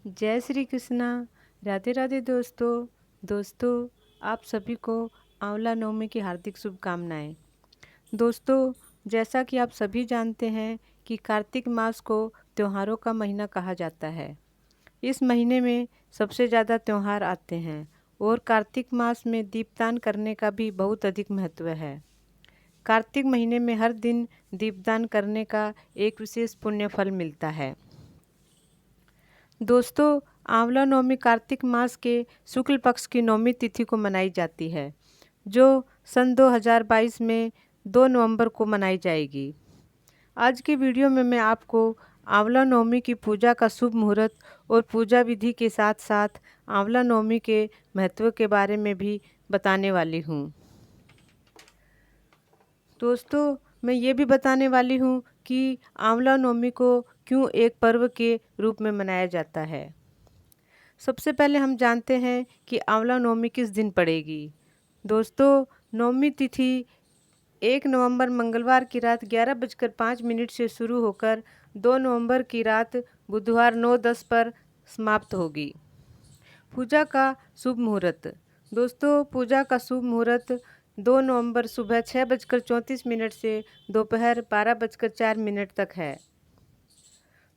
जय श्री कृष्णा। राधे राधे दोस्तों आप सभी को आंवला नवमी की हार्दिक शुभकामनाएं। दोस्तों, जैसा कि आप सभी जानते हैं कि कार्तिक मास को त्योहारों का महीना कहा जाता है। इस महीने में सबसे ज़्यादा त्यौहार आते हैं और कार्तिक मास में दीपदान करने का भी बहुत अधिक महत्व है। कार्तिक महीने में हर दिन दीपदान करने का एक विशेष पुण्य फल मिलता है। दोस्तों, आंवला नवमी कार्तिक मास के शुक्ल पक्ष की नवमी तिथि को मनाई जाती है, जो सन 2022 में 2 नवंबर को मनाई जाएगी। आज की वीडियो में मैं आपको आंवला नवमी की पूजा का शुभ मुहूर्त और पूजा विधि के साथ साथ आंवला नवमी के महत्व के बारे में भी बताने वाली हूँ। दोस्तों, मैं ये भी बताने वाली हूँ कि आंवला नवमी को क्यों एक पर्व के रूप में मनाया जाता है। सबसे पहले हम जानते हैं कि आंवला नवमी किस दिन पड़ेगी। दोस्तों, नवमी तिथि 1 नवंबर मंगलवार की रात 11:05 से शुरू होकर 2 नवंबर की रात बुधवार 9:10 पर समाप्त होगी। पूजा का शुभ मुहूर्त। दोस्तों, पूजा का शुभ मुहूर्त 2 नवंबर सुबह 6:34 से दोपहर 12:04 तक है।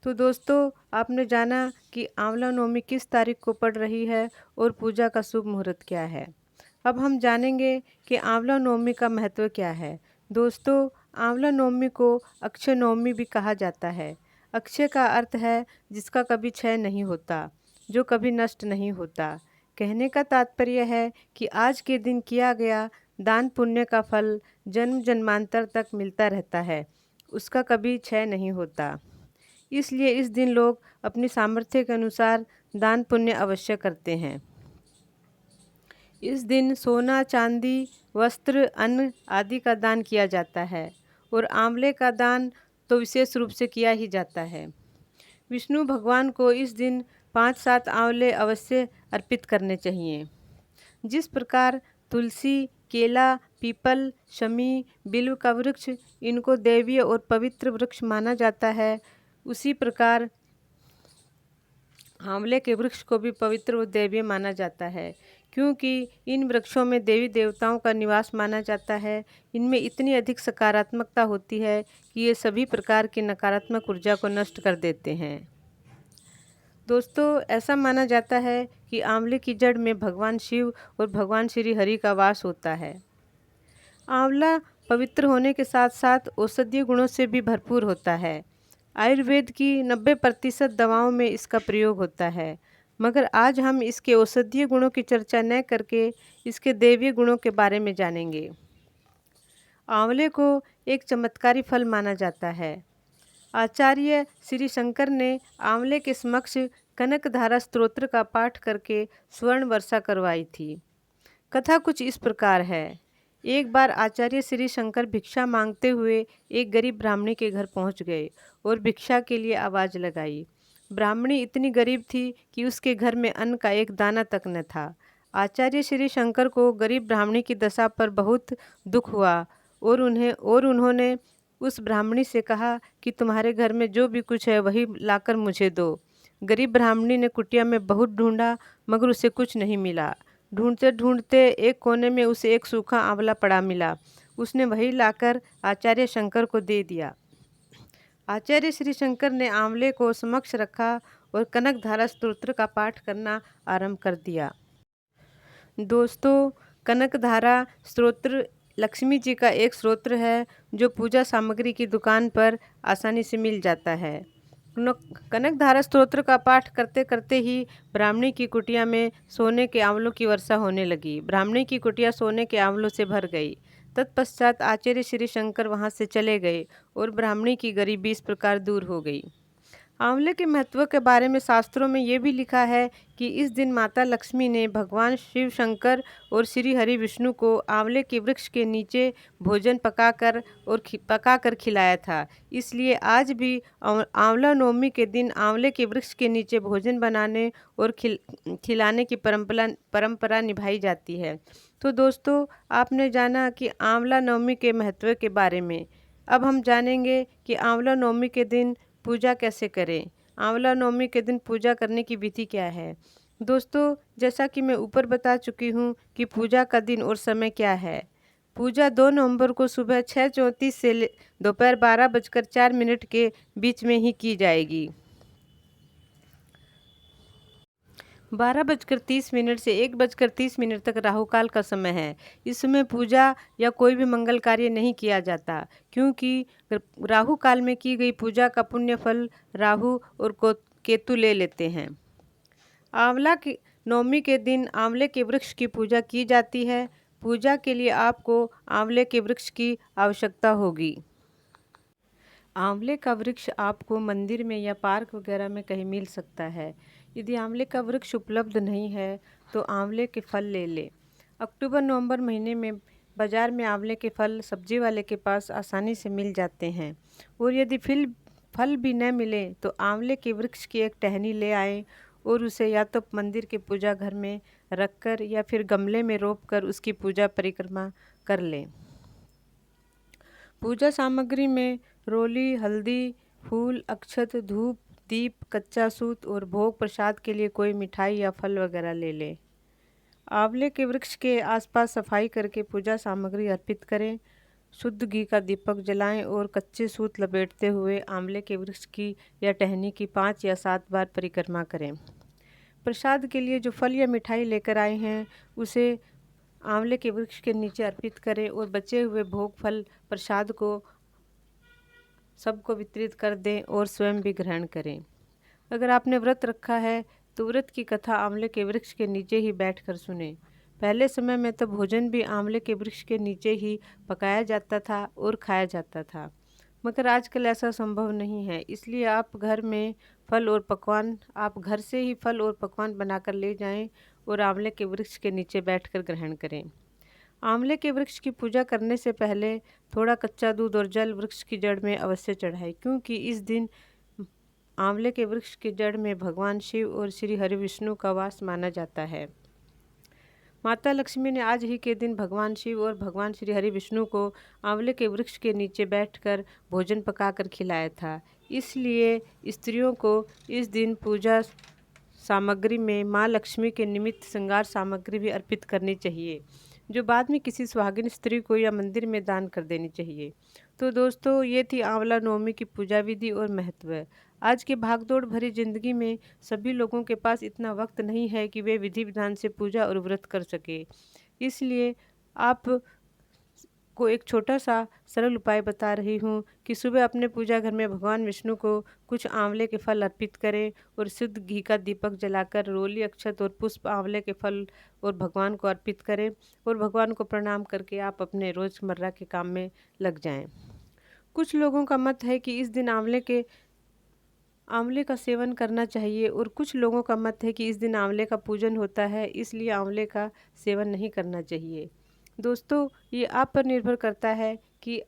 तो दोस्तों, आपने जाना कि आंवला नवमी किस तारीख को पड़ रही है और पूजा का शुभ मुहूर्त क्या है। अब हम जानेंगे कि आंवला नवमी का महत्व क्या है। दोस्तों, आंवला नवमी को अक्षय नवमी भी कहा जाता है। अक्षय का अर्थ है जिसका कभी क्षय नहीं होता, जो कभी नष्ट नहीं होता। कहने का तात्पर्य है कि आज के दिन किया गया दान पुण्य का फल जन्म जन्मांतर तक मिलता रहता है, उसका कभी क्षय नहीं होता। इसलिए इस दिन लोग अपनी सामर्थ्य के अनुसार दान पुण्य अवश्य करते हैं। इस दिन सोना, चांदी, वस्त्र, अन्न आदि का दान किया जाता है और आंवले का दान तो विशेष रूप से किया ही जाता है। विष्णु भगवान को इस दिन 5-7 आंवले अवश्य अर्पित करने चाहिए। जिस प्रकार तुलसी, केला, पीपल, शमी, बिल्व का वृक्ष इनको दैवीय और पवित्र वृक्ष माना जाता है, उसी प्रकार आंवले के वृक्ष को भी पवित्र और दैवीय माना जाता है, क्योंकि इन वृक्षों में देवी देवताओं का निवास माना जाता है। इनमें इतनी अधिक सकारात्मकता होती है कि ये सभी प्रकार की नकारात्मक ऊर्जा को नष्ट कर देते हैं। दोस्तों, ऐसा माना जाता है कि आंवले की जड़ में भगवान शिव और भगवान श्री हरि का वास होता है। आंवला पवित्र होने के साथ साथ औषधीय गुणों से भी भरपूर होता है। आयुर्वेद की 90% दवाओं में इसका प्रयोग होता है, मगर आज हम इसके औषधीय गुणों की चर्चा न करके इसके दैवीय गुणों के बारे में जानेंगे। आंवले को एक चमत्कारी फल माना जाता है। आचार्य श्री शंकर ने आंवले के समक्ष कनकधारा स्तोत्र का पाठ करके स्वर्ण वर्षा करवाई थी। कथा कुछ इस प्रकार है। एक बार आचार्य श्री शंकर भिक्षा मांगते हुए एक गरीब ब्राह्मणी के घर पहुंच गए और भिक्षा के लिए आवाज़ लगाई। ब्राह्मणी इतनी गरीब थी कि उसके घर में अन्न का एक दाना तक न था। आचार्य श्री शंकर को गरीब ब्राह्मणी की दशा पर बहुत दुख हुआ और उन्होंने उस ब्राह्मणी से कहा कि तुम्हारे घर में जो भी कुछ है वही लाकर मुझे दो। गरीब ब्राह्मणी ने कुटिया में बहुत ढूंढा, मगर उसे कुछ नहीं मिला। ढूंढते ढूंढते एक कोने में उसे एक सूखा आंवला पड़ा मिला। उसने वही लाकर आचार्य शंकर को दे दिया। आचार्य श्री शंकर ने आंवले को समक्ष रखा और कनकधारा स्तोत्र का पाठ करना आरंभ कर दिया। दोस्तों, कनकधारा स्तोत्र लक्ष्मी जी का एक स्तोत्र है जो पूजा सामग्री की दुकान पर आसानी से मिल जाता है। कनकधारा स्तोत्र का पाठ करते करते ही ब्राह्मणी की कुटिया में सोने के आंवलों की वर्षा होने लगी। ब्राह्मणी की कुटिया सोने के आंवलों से भर गई। तत्पश्चात आचार्य श्री शंकर वहां से चले गए और ब्राह्मणी की गरीबी इस प्रकार दूर हो गई। आंवले के महत्व के बारे में शास्त्रों में ये भी लिखा है कि इस दिन माता लक्ष्मी ने भगवान शिव शंकर और श्री हरि विष्णु को आंवले के वृक्ष के नीचे भोजन पकाकर खिलाया था। इसलिए आज भी आंवला नवमी के दिन आंवले के वृक्ष के नीचे भोजन बनाने और खिलाने की परंपरा निभाई जाती है। तो दोस्तों, आपने जाना कि आंवला नवमी के महत्व के बारे में। अब हम जानेंगे कि आंवला नवमी के दिन पूजा कैसे करें। आंवला नवमी के दिन पूजा करने की विधि क्या है। दोस्तों, जैसा कि मैं ऊपर बता चुकी हूँ कि पूजा का दिन और समय क्या है। पूजा 2 नवंबर को सुबह 6:34 से दोपहर 12:04 के बीच में ही की जाएगी। 12:30 से 1:30 तक राहु काल का समय है। इस समय पूजा या कोई भी मंगल कार्य नहीं किया जाता, क्योंकि राहु काल में की गई पूजा का पुण्य फल राहु और केतु ले लेते हैं। आंवला की नवमी के दिन आंवले के वृक्ष की पूजा की जाती है। पूजा के लिए आपको आंवले के वृक्ष की आवश्यकता होगी। आंवले का वृक्ष आपको मंदिर में या पार्क वगैरह में कहीं मिल सकता है। यदि आंवले का वृक्ष उपलब्ध नहीं है तो आंवले के फल ले लें। अक्टूबर-नवंबर महीने में बाज़ार में आंवले के फल सब्जी वाले के पास आसानी से मिल जाते हैं। और यदि फल भी न मिले तो आंवले के वृक्ष की एक टहनी ले आएं और उसे या तो मंदिर के पूजा घर में रखकर या फिर गमले में रोपकर उसकी पूजा परिक्रमा कर लें। पूजा सामग्री में रोली, हल्दी, फूल, अक्षत, धूप, दीप, कच्चा सूत और भोग प्रसाद के लिए कोई मिठाई या फल वगैरह ले लें। आंवले के वृक्ष के आसपास सफाई करके पूजा सामग्री अर्पित करें। शुद्ध घी का दीपक जलाएं और कच्चे सूत लपेटते हुए आंवले के वृक्ष की या टहनी की 5 या 7 बार परिक्रमा करें। प्रसाद के लिए जो फल या मिठाई लेकर आए हैं उसे आंवले के वृक्ष के नीचे अर्पित करें और बचे हुए भोग फल प्रसाद को सबको वितरित कर दें और स्वयं भी ग्रहण करें। अगर आपने व्रत रखा है तो व्रत की कथा आंवले के वृक्ष के नीचे ही बैठकर सुने। पहले समय में तो भोजन भी आंवले के वृक्ष के नीचे ही पकाया जाता था और खाया जाता था, मगर आजकल ऐसा संभव नहीं है। इसलिए आप घर से ही फल और पकवान बनाकर ले जाएं और आंवले के वृक्ष के नीचे बैठकर ग्रहण करें। आंवले के वृक्ष की पूजा करने से पहले थोड़ा कच्चा दूध और जल वृक्ष की जड़ में अवश्य चढ़ाएं, क्योंकि इस दिन आंवले के वृक्ष की जड़ में भगवान शिव और श्री हरि विष्णु का वास माना जाता है। माता लक्ष्मी ने आज ही के दिन भगवान शिव और भगवान श्री हरि विष्णु को आंवले के वृक्ष के नीचे बैठकर भोजन पकाकर खिलाया था। इसलिए स्त्रियों को इस दिन पूजा सामग्री में माँ लक्ष्मी के निमित्त श्रृंगार सामग्री भी अर्पित करनी चाहिए, जो बाद में किसी सुहागिन स्त्री को या मंदिर में दान कर देनी चाहिए। तो दोस्तों, ये थी आंवला नवमी की पूजा विधि और महत्व। आज के भागदौड़ भरी जिंदगी में सभी लोगों के पास इतना वक्त नहीं है कि वे विधि विधान से पूजा और व्रत कर सके। इसलिए आप को एक छोटा सा सरल उपाय बता रही हूँ कि सुबह अपने पूजा घर में भगवान विष्णु को कुछ आंवले के फल अर्पित करें और शुद्ध घी का दीपक जलाकर रोली, अक्षत और पुष्प आंवले के फल और भगवान को अर्पित करें और भगवान को प्रणाम करके आप अपने रोज़मर्रा के काम में लग जाएं। कुछ लोगों का मत है कि इस दिन आंवले का सेवन करना चाहिए और कुछ लोगों का मत है कि इस दिन आंवले का पूजन होता है, इसलिए आंवले का सेवन नहीं करना चाहिए। दोस्तों, ये आप पर निर्भर करता है कि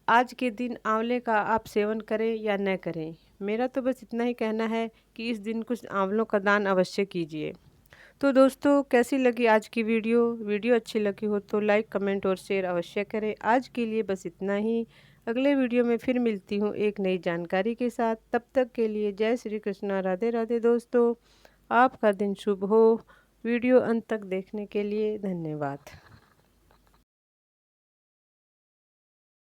आज के दिन आंवले का आप सेवन करें या न करें। मेरा तो बस इतना ही कहना है कि इस दिन कुछ आंवलों का दान अवश्य कीजिए। तो दोस्तों, कैसी लगी आज की वीडियो अच्छी लगी हो तो लाइक, कमेंट और शेयर अवश्य करें। आज के लिए बस इतना ही। अगले वीडियो में फिर मिलती हूँ एक नई जानकारी के साथ। तब तक के लिए जय श्री कृष्णा, राधे राधे। दोस्तों, आपका दिन शुभ हो। वीडियो अंत तक देखने के लिए धन्यवाद।